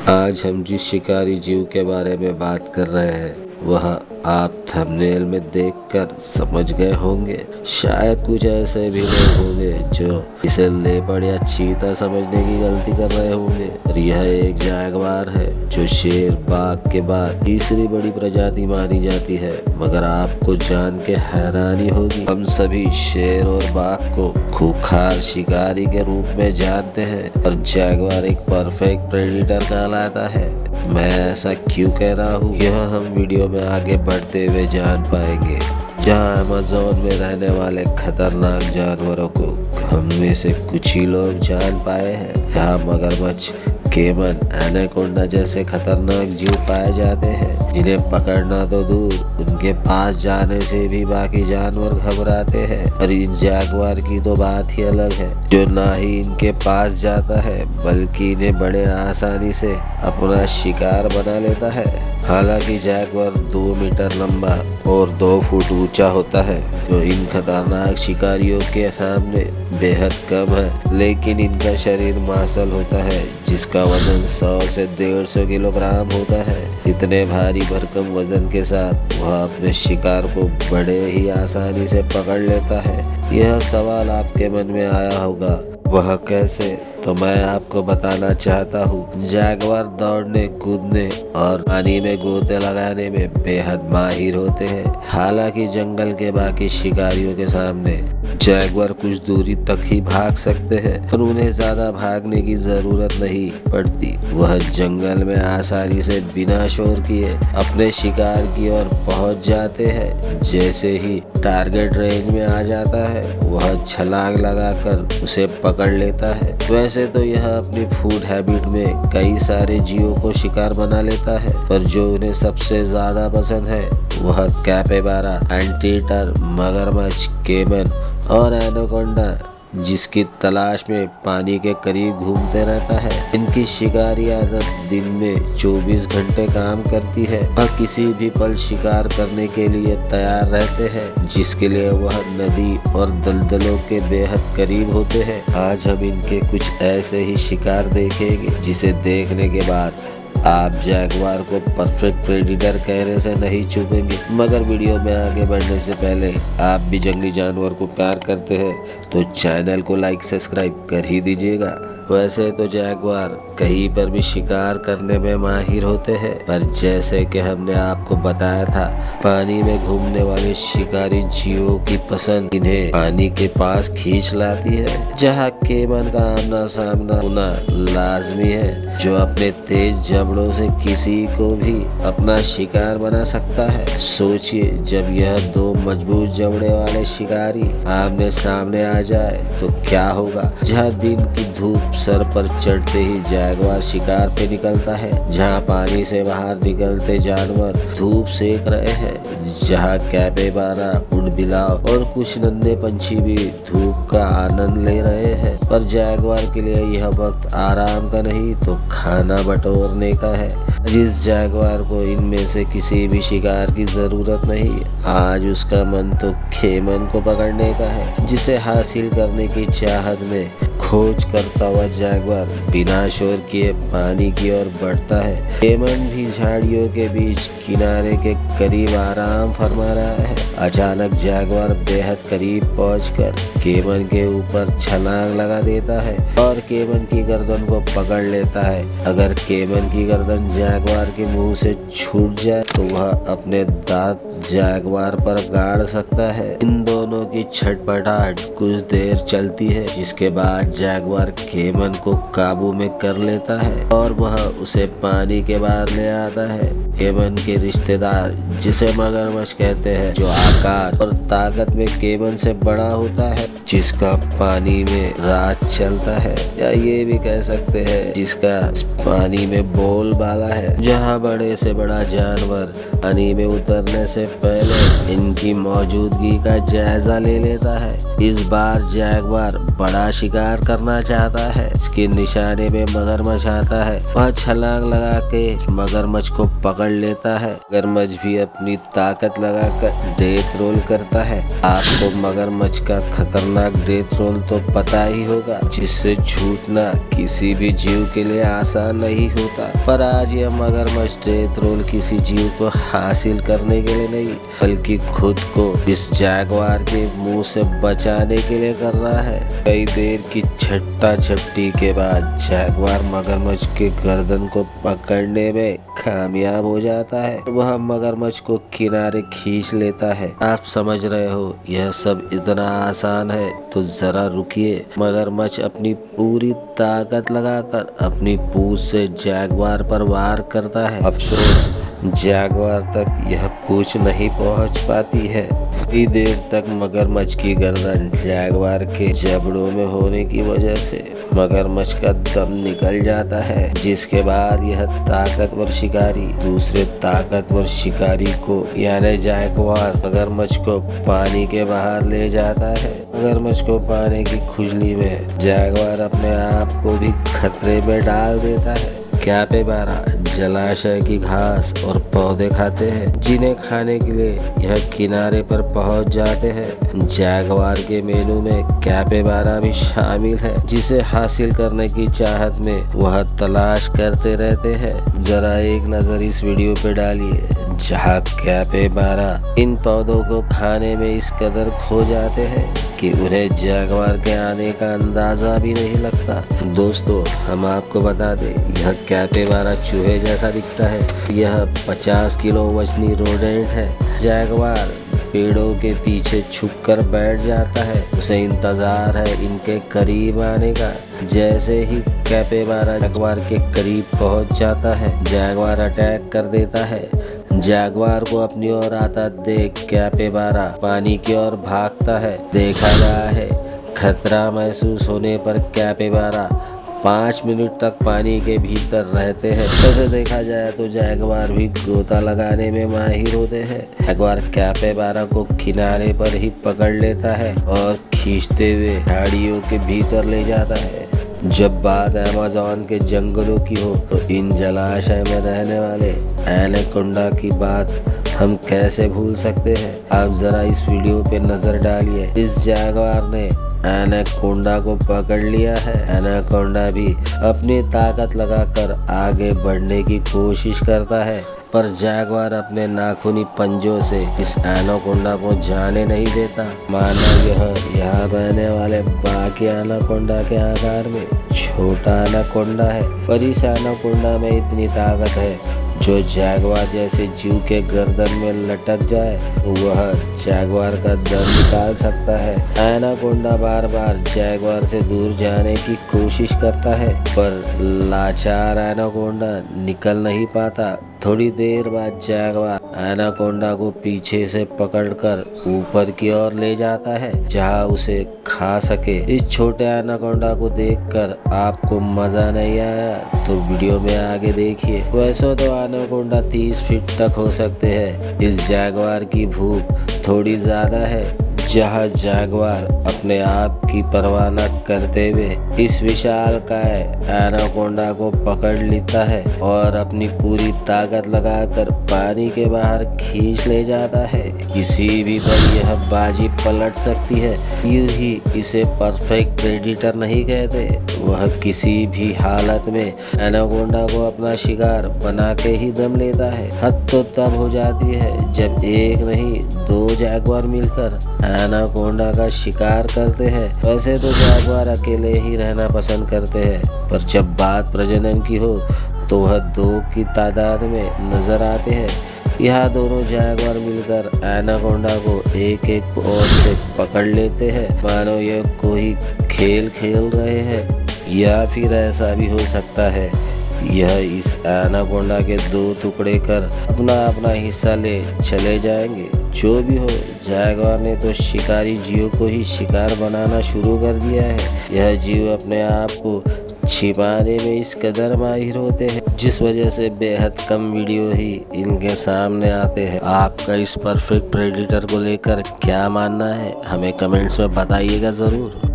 आज हम जिस शिकारी जीव के बारे में बात कर रहे हैं वह आप थंबनेल में देखकर समझ गए होंगे। शायद कुछ ऐसे भी लोग होंगे जो इसे लेपर्ड या चीता समझने की गलती कर रहे होंगे। और यह एक जैगुआर है जो शेर बाघ के बाद तीसरी बड़ी प्रजाति मानी जाती है। मगर आपको जान के हैरानी होगी, हम सभी शेर और बाघ को खूंखार शिकारी के रूप में जानते हैं और जैगुआर एक परफेक्ट प्रेडिटर कहलाता है। मैं ऐसा क्यों कह रहा हूँ यह हम वीडियो में आगे बढ़ते हुए जान पाएंगे। जहाँ अमेज़न में रहने वाले खतरनाक जानवरों को हम में से कुछ ही लोग जान पाए हैं। यहाँ मगरमच्छ, केमन, एनाकोंडा जैसे खतरनाक जीव पाए जाते हैं जिन्हें पकड़ना तो दूर, उनके पास जाने से भी बाकी जानवर घबराते हैं। और इन जैगुआर की तो बात ही अलग है, जो ना ही इनके पास जाता है बल्कि इन्हें बड़े आसानी से अपना शिकार बना लेता है। हालांकि जैगुआर 2 मीटर लंबा और 2 फुट ऊंचा होता है, जो इन खतरनाक शिकारियों के सामने बेहद कम है, लेकिन इनका शरीर मांसल होता है जिसका वजन 100 से 150 किलोग्राम होता है। इतने भारी भरकम वजन के साथ वह अपने शिकार को बड़े ही आसानी से पकड़ लेता है। यह सवाल आपके मन में आया होगा, वह कैसे? तो मैं आपको बताना चाहता हूँ। जैगुआर दौड़ने, कूदने और पानी में गोते लगाने में बेहद माहिर होते हैं। हालांकि जंगल के बाकी शिकारियों के सामने जैगुआर कुछ दूरी तक ही भाग सकते हैं और उन्हें ज्यादा भागने की जरूरत नहीं पड़ती। वह जंगल में आसानी से बिना शोर किए अपने शिकार की ओर पहुंच जाते हैं। जैसे ही टारगेट रेंज में आ जाता है वह छलांग लगाकर उसे पकड़ लेता है। वैसे तो यह अपनी फूड हैबिट में कई सारे जीवों को शिकार बना लेता है, पर जो उन्हें सबसे ज्यादा पसंद है वह कैपिबारा, एंटीटर, मगरमच्छ, केमन और एनाकोंडा जिसकी तलाश में पानी के करीब घूमते रहता है। इनकी शिकारी आदत दिन में 24 घंटे काम करती है। वह किसी भी पल शिकार करने के लिए तैयार रहते हैं, जिसके लिए वह नदी और दलदलों के बेहद करीब होते हैं। आज हम इनके कुछ ऐसे ही शिकार देखेंगे जिसे देखने के बाद आप जैगुआर को परफेक्ट प्रेडिटर कहने से नहीं चूकेंगे। मगर वीडियो में आगे बढ़ने से पहले आप भी जंगली जानवर को प्यार करते हैं तो चैनल को लाइक सब्सक्राइब कर ही दीजिएगा। वैसे तो जैगुआर कहीं पर भी शिकार करने में माहिर होते हैं, पर जैसे कि हमने आपको बताया था, पानी में घूमने वाले शिकारी जीवों की पसंद इन्हें पानी के पास खींच लाती है, जहाँ केमन का आमना सामना होना लाजमी है, जो अपने तेज जबड़ों से किसी को भी अपना शिकार बना सकता है। सोचिए, जब यह 2 मजबूत जबड़े वाले शिकारी आमने सामने आ जाए तो क्या होगा। जहाँ दिन की धूप सर पर चढ़ते ही जैगुआर शिकार पे निकलता है, जहाँ पानी से बाहर निकलते जानवर धूप सेक रहे हैं, जहाँ कैपिबारा, उड़बिलाव और कुछ नन्हे पंछी भी धूप का आनंद ले रहे हैं। पर जैगुआर के लिए यह वक्त आराम का नहीं तो खाना बटोरने का है। जिस जैगुआर को इनमें से किसी भी शिकार की जरूरत नहीं, आज उसका मन तो केमन को पकड़ने का है, जिसे हासिल करने की चाहत में खोज करता हुआ जैगुआर बिना शोर किए पानी की ओर बढ़ता है। केमन भी झाड़ियों के बीच किनारे के करीब आराम फरमा रहा है। अचानक जैगुआर बेहद करीब पहुंचकर केमन के ऊपर छलांग लगा देता है और केमन की गर्दन को पकड़ लेता है। अगर केमन की गर्दन जैगुआर के मुंह से छूट जाए तो वह अपने दांत जैगुआर पर गाड़ सकता है। इन दोनों की छटपटाहट कुछ देर चलती है, जिसके बाद जैगुआर केमन को काबू में कर लेता है और वह उसे पानी के बाहर ले आता है। केमन के रिश्तेदार, जिसे मगरमच्छ कहते हैं, जो आकार और ताकत में केमन से बड़ा होता है, जिसका पानी में राज चलता है, या ये भी कह सकते हैं जिसका पानी में बोलबाला है। जहाँ बड़े से बड़ा जानवर पानी में उतरने से पहले इनकी मौजूदगी का जायजा ले लेता है। इस बार जैगुआर बड़ा शिकार करना चाहता है। इसके निशाने में मगरमच्छ आता है। वह छलांग लगा के मगरमच्छ को पकड़ पकड़ लेता है। मगरमच्छ भी अपनी ताकत लगाकर डेथ रोल करता है। आपको मगरमच्छ का खतरनाक डेथ रोल तो पता ही होगा, जिससे छूटना किसी भी जीव के लिए आसान नहीं होता। पर आज यह मगरमच्छ डेथ रोल किसी जीव को हासिल करने के लिए नहीं, बल्कि खुद को इस जैगवार के मुंह से बचाने के लिए कर रहा है। कई देर की झट्टा झपटी के बाद जैगवार मगरमच्छ के गर्दन को पकड़ने में कामयाब हो जाता है। वह मगरमच्छ को किनारे खींच लेता है। आप समझ रहे हो यह सब इतना आसान है? तो जरा रुकिए। मगरमच्छ अपनी पूरी ताकत लगाकर अपनी पूंछ से जैगवार पर वार करता है। अफसोस जैगवार तक यह पूंछ नहीं पहुंच पाती है। कई देर तक मगरमच्छ की गर्दन जैगवार के जबड़ों में होने की वजह से मगरमच्छ का दम निकल जाता है, जिसके बाद यह ताकतवर शिकारी दूसरे ताकतवर शिकारी को यानी जैगवार मगरमच्छ को पानी के बाहर ले जाता है। मगरमच्छ को पाने की खुजली में जैगवार अपने आप को भी खतरे में डाल देता है। कैपिबारा जलाशय की घास और पौधे खाते हैं, जिन्हें खाने के लिए यह किनारे पर पहुंच जाते हैं। जैगवार के मेनू में कैपिबारा भी शामिल है, जिसे हासिल करने की चाहत में वह तलाश करते रहते हैं। जरा एक नजर इस वीडियो पे डालिए, जहाँ कैपिबारा इन पौधों को खाने में इस कदर खो जाते हैं कि उन्हें जैगवार के आने का अंदाजा भी नहीं लगता। दोस्तों, हम आपको बता दें, यह कैपिबारा चूहे जैसा दिखता है। यह 50 किलो वजनी रोडेंट है। जैगवार पेड़ों के पीछे छुपकर बैठ जाता है। उसे इंतजार है इनके करीब आने का। जैसे ही कैपिबारा जैगवार के करीब पहुंच जाता है, जैगवार अटैक कर देता है। जैगवार को अपनी ओर आता देख कैपिबारा पानी की ओर भागता है। देखा गया है, खतरा महसूस होने पर कैपिबारा 5 मिनट तक पानी के भीतर रहते हैं। वैसे देखा जाए तो जैगवार भी गोता लगाने में माहिर होते हैं। जैगवार कैपिबारा को किनारे पर ही पकड़ लेता है और खींचते हुए झाड़ियों के भीतर ले जाता है। जब बात अमेज़न के जंगलों की हो तो इन जलाशय में रहने वाले एनाकोंडा की बात हम कैसे भूल सकते हैं। आप जरा इस वीडियो पे नजर डालिए। इस जैगवार ने एनाकोंडा को पकड़ लिया है। एनाकोंडा भी अपनी ताकत लगाकर आगे बढ़ने की कोशिश करता है, पर जैगवार अपने नाखूनी पंजों से इस एनाकोंडा को जाने नहीं देता। माना यह यहाँ रहने वाले बाकी एनाकोंडा के आकार में छोटा एनाकोंडा है, पर इस एनाकोंडा में इतनी ताकत है जो जैगवार जैसे जीव के गर्दन में लटक जाए वह जैगवार का दम निकाल सकता है। एनाकोंडा बार बार जैगवार से दूर जाने की कोशिश करता है, पर लाचार एनाकोंडा निकल नहीं पाता। थोड़ी देर बाद जैगवार एनाकोंडा को पीछे से पकड़कर ऊपर की ओर ले जाता है, जहां उसे खा सके। इस छोटे एनाकोंडा को देखकर आपको मजा नहीं आया तो वीडियो में आगे देखिए। वैसे तो एनाकोंडा 30 फीट तक हो सकते हैं। इस जैगवार की भूख थोड़ी ज्यादा है। जहाँ जैगवार अपने आप की परवाह न करते हुए इस विशालकाय एनाकोंडा को पकड़ लेता है और अपनी पूरी ताकत लगाकर पानी के बाहर खींच ले जाता है। किसी भी पल यह बाजी पलट सकती है। यूं ही इसे परफेक्ट प्रेडिटर नहीं कहते। वह किसी भी हालत में एनाकोंडा को अपना शिकार बना के ही दम लेता है। हद तो तब हो जाती है जब एक नहीं 2 जैगवार मिलकर एनाकोंडा का शिकार करते हैं। वैसे तो जैगवार अकेले ही रहना पसंद करते हैं, पर जब बात प्रजनन की हो तो वह 2 की तादाद में नजर आते हैं। यहाँ दोनों जैगवार मिलकर एनाकोंडा को एक एक ओर से पकड़ लेते हैं, मानो ये कोई खेल खेल रहे हैं। या फिर ऐसा भी हो सकता है यह इस एनाकोंडा के 2 टुकड़े कर अपना अपना हिस्सा ले चले जाएंगे। जो भी हो, जैगवार ने तो शिकारी जीव को ही शिकार बनाना शुरू कर दिया है। यह जीव अपने आप को छिपाने में इस कदर माहिर होते हैं, जिस वजह से बेहद कम वीडियो ही इनके सामने आते हैं। आपका इस परफेक्ट प्रेडिटर को लेकर क्या मानना है, हमें कमेंट्स में बताइएगा ज़रूर।